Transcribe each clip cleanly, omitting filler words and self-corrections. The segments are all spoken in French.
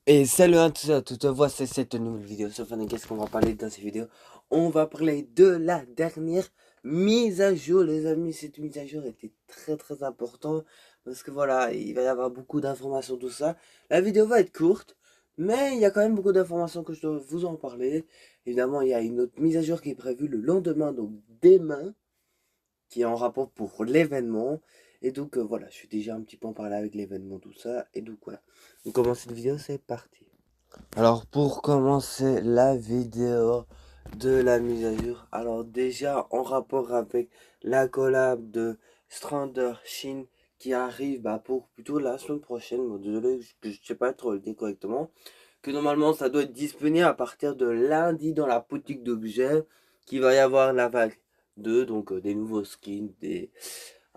Et salut à tous et à toutes, voici cette nouvelle vidéo sur Fun. Qu'est-ce qu'on va parler dans cette vidéo? On va parler de la dernière mise à jour, les amis. Cette mise à jour était très importante parce que voilà, il va y avoir beaucoup d'informations, tout ça. La vidéo va être courte, mais il y a quand même beaucoup d'informations que je dois vous en parler. Évidemment, il y a une autre mise à jour qui est prévue le lendemain, donc demain, qui est en rapport pour l'événement. Et donc voilà, je suis déjà un petit peu en parler avec l'événement, tout ça. Et donc voilà, on commence cette vidéo, c'est parti. Alors pour commencer la vidéo de la mise à jour, alors déjà en rapport avec la collab de Strander Shin qui arrive pour plutôt la semaine prochaine, bon, désolé que je sais pas trop le dire correctement, que normalement ça doit être disponible à partir de lundi dans la boutique d'objets, qu'il va y avoir la vague 2, donc des nouveaux skins,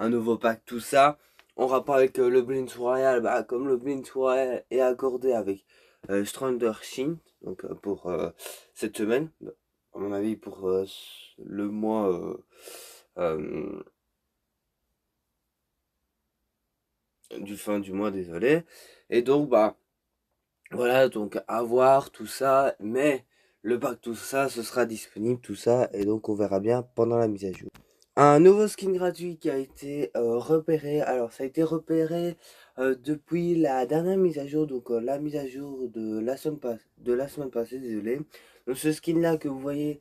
un nouveau pack, tout ça. En rapport avec le Blitz Royal, comme le Blitz Royal est accordé avec Strander Shin, donc pour cette semaine, à mon avis pour le mois euh, du fin du mois, désolé. Et donc voilà, donc à voir tout ça, mais le pack tout ça, ce sera disponible tout ça, et donc on verra bien pendant la mise à jour. Un nouveau skin gratuit qui a été repéré. Alors, ça a été repéré depuis la dernière mise à jour, donc la mise à jour de la semaine passée, désolé. Donc, ce skin-là que vous voyez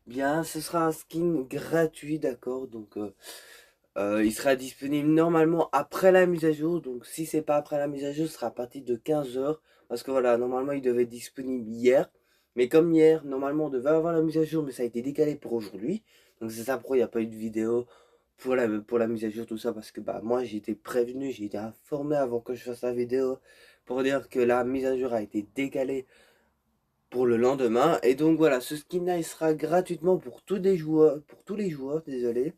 bien, ce sera un skin gratuit, d'accord. Donc, il sera disponible normalement après la mise à jour. Donc, si c'est pas après la mise à jour, ce sera à partir de 15 heures. Parce que voilà, normalement, il devait être disponible hier. Mais comme hier, normalement, on devait avoir la mise à jour, mais ça a été décalé pour aujourd'hui. Donc c'est ça pourquoi il n'y a pas eu de vidéo pour la mise à jour, tout ça, parce que moi j'ai été prévenu, j'ai été informé avant que je fasse la vidéo pour dire que la mise à jour a été décalée pour le lendemain. Et donc voilà, ce skin là il sera gratuitement pour tous les joueurs, désolé.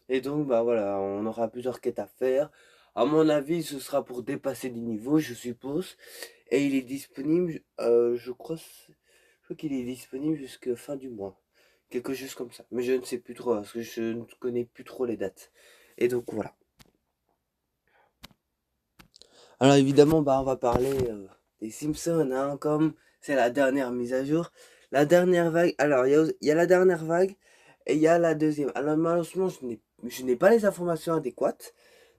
Et donc voilà, on aura plusieurs quêtes à faire. À mon avis, ce sera pour dépasser des niveaux, je suppose. Et il est disponible, je crois qu'il est disponible jusqu'à fin du mois. Quelque chose comme ça. Mais je ne sais plus trop, parce que je ne connais plus trop les dates. Et donc voilà. Alors évidemment, on va parler des Simpsons, hein, comme c'est la dernière mise à jour. La dernière vague, alors il y a la dernière vague et il y a la deuxième. Alors malheureusement, je n'ai pas les informations adéquates.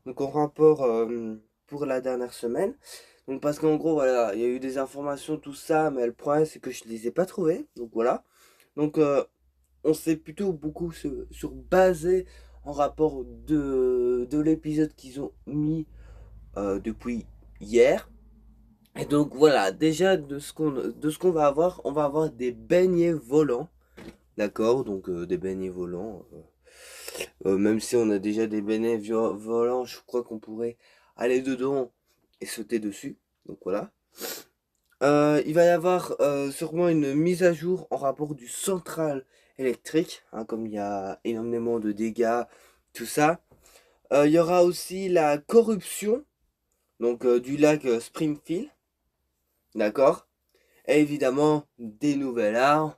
Donc en rapport pour la dernière semaine. Donc parce qu'en gros, voilà, il y a eu des informations, tout ça, mais le problème c'est que je ne les ai pas trouvées. Donc voilà. Donc on s'est plutôt beaucoup basé en rapport de l'épisode qu'ils ont mis depuis hier. Et donc voilà, déjà de ce qu'on va avoir, on va avoir des beignets volants, d'accord? Donc des beignets volants. Même si on a déjà des beignets volants, je crois qu'on pourrait aller dedans et sauter dessus. Donc voilà. Il va y avoir sûrement une mise à jour en rapport du central électrique, hein, comme il y a énormément de dégâts, tout ça. Il y aura aussi la corruption, donc du lac Springfield, d'accord? Et évidemment, des nouvelles armes,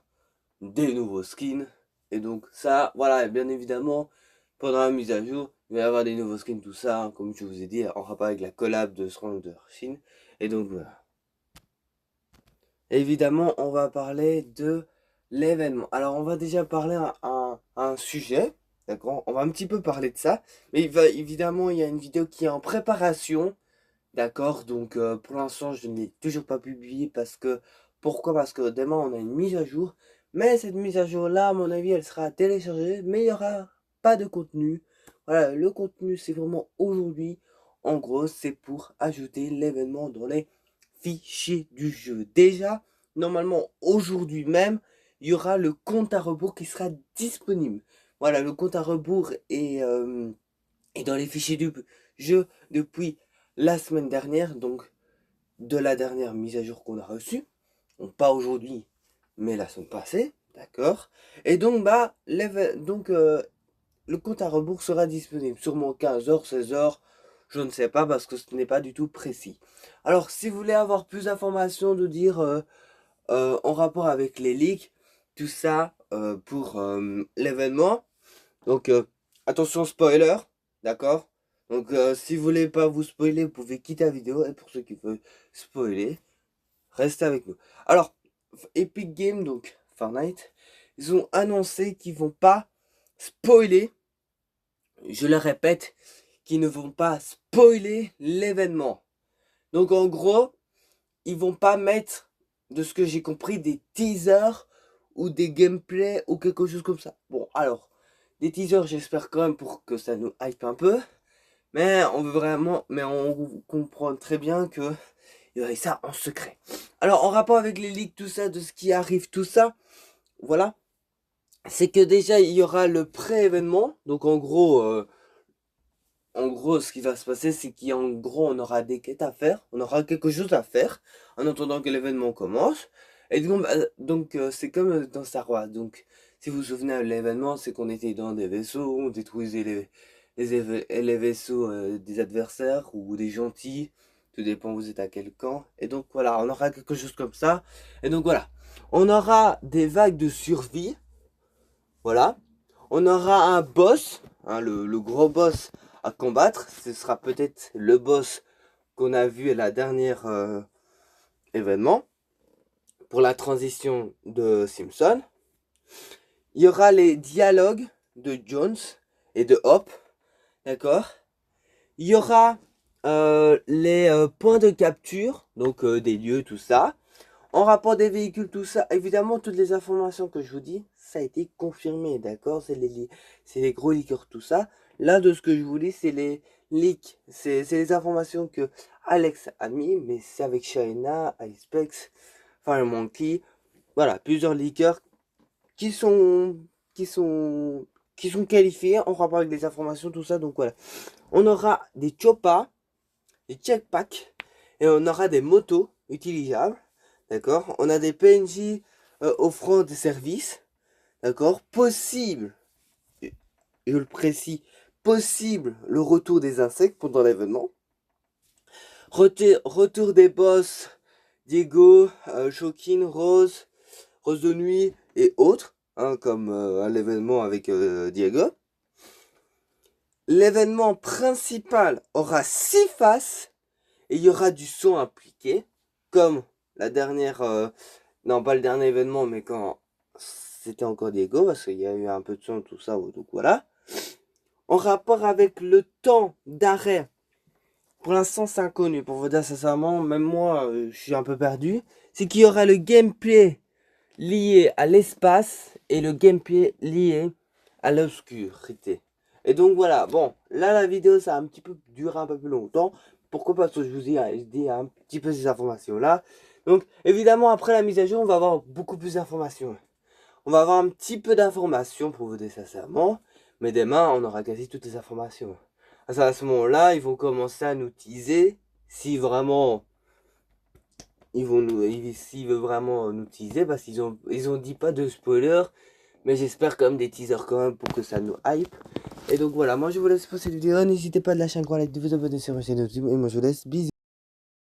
des nouveaux skins. Et donc ça, voilà, et bien évidemment, pendant la mise à jour, il va y avoir des nouveaux skins, tout ça, hein, comme je vous ai dit, en rapport avec la collab de Stranger Shin. Et donc voilà. Évidemment, on va parler de l'événement. Alors, on va déjà parler à un sujet, d'accord? On va un petit peu parler de ça. Mais évidemment, il y a une vidéo qui est en préparation, d'accord? Donc, pour l'instant, je n'ai toujours pas publié parce que... Pourquoi? Parce que demain, on a une mise à jour. Mais cette mise à jour-là, à mon avis, elle sera téléchargée, mais il n'y aura pas de contenu. Voilà, le contenu, c'est vraiment aujourd'hui. En gros, c'est pour ajouter l'événement dans les fichier du jeu. Déjà, normalement, aujourd'hui même, il y aura le compte à rebours qui sera disponible. Voilà, le compte à rebours est dans les fichiers du jeu depuis la semaine dernière, donc de la dernière mise à jour qu'on a reçue. Donc pas aujourd'hui, mais la semaine passée, d'accord. Et donc, le compte à rebours sera disponible sûrement 15 h, 16 h, je ne sais pas parce que ce n'est pas du tout précis. Alors, si vous voulez avoir plus d'informations, de dire en rapport avec les leaks, tout ça pour l'événement, donc attention spoiler, d'accord? Donc si vous voulez pas vous spoiler, vous pouvez quitter la vidéo et pour ceux qui veulent spoiler, restez avec nous. Alors, Epic Games, donc Fortnite, ils ont annoncé qu'ils vont pas spoiler, je le répète, qu'ils ne vont pas spoiler l'événement. Donc en gros, ils vont pas mettre, de ce que j'ai compris, des teasers ou des gameplays ou quelque chose comme ça. Bon, alors, des teasers, j'espère quand même pour que ça nous hype un peu. Mais on veut vraiment, mais on comprend très bien que il y aurait ça en secret. Alors, en rapport avec les leaks, tout ça, de ce qui arrive, tout ça, voilà. C'est que déjà, il y aura le pré-événement. Donc, en gros, ce qui va se passer, c'est qu'en gros, on aura des quêtes à faire. On aura quelque chose à faire en attendant que l'événement commence. Et donc, c'est comme dans Star Wars. Donc, si vous vous souvenez de l'événement, c'est qu'on était dans des vaisseaux, on détruisait les vaisseaux des adversaires ou des gentils. Tout dépend où vous êtes à quel camp. Et donc, voilà, on aura quelque chose comme ça. Et donc, voilà. On aura des vagues de survie. Voilà. On aura un boss, hein, le gros boss à combattre. Ce sera peut-être le boss qu'on a vu à la dernière événement pour la transition de Simpson. Il y aura les dialogues de Jones et de Hop, d'accord. Il y aura les points de capture, donc des lieux, tout ça. En rapport des véhicules, tout ça, évidemment, toutes les informations que je vous dis, ça a été confirmé, d'accord? C'est les gros leakers, tout ça. Là, de ce que je vous dis, c'est les leaks. C'est les informations que Alex a mis, mais c'est avec Shaina, Icepex, Firemonkey. Voilà, plusieurs leakers qui sont, qui sont, qui sont qualifiés en rapport avec les informations, tout ça. Donc voilà. On aura des choppas, des checkpacks, et on aura des motos utilisables. D'accord. On a des PNJ offrant des services. D'accord. Possible, je le précise, possible le retour des insectes pendant l'événement. Retour des boss, Diego, Shokin, Rose de nuit et autres, hein, comme à l'événement avec Diego. L'événement principal aura 6 faces et il y aura du son impliqué, comme la dernière, non pas le dernier événement, mais quand c'était encore Diego, parce qu'il y a eu un peu de son, tout ça, donc voilà. En rapport avec le temps d'arrêt, pour l'instant c'est inconnu, pour vous dire sincèrement, même moi je suis un peu perdu. C'est qu'il y aura le gameplay lié à l'espace et le gameplay lié à l'obscurité. Et donc voilà, bon, là la vidéo ça a un petit peu duré un peu plus longtemps. Pourquoi? Parce que je vous ai dit un petit peu ces informations là. Donc évidemment après la mise à jour on va avoir beaucoup plus d'informations. On va avoir un petit peu d'informations pour vous dire sincèrement. Mais demain on aura quasi toutes les informations. À ce moment-là ils vont commencer à nous teaser si vraiment s'ils veulent vraiment nous teaser, parce qu'ils ont dit pas de spoiler, mais j'espère quand même des teasers quand même pour que ça nous hype. Et donc voilà, moi je vous laisse pour cette vidéo, n'hésitez pas à lâcher un gros like, de vous abonner sur ma chaîne YouTube, et moi je vous laisse, bisous.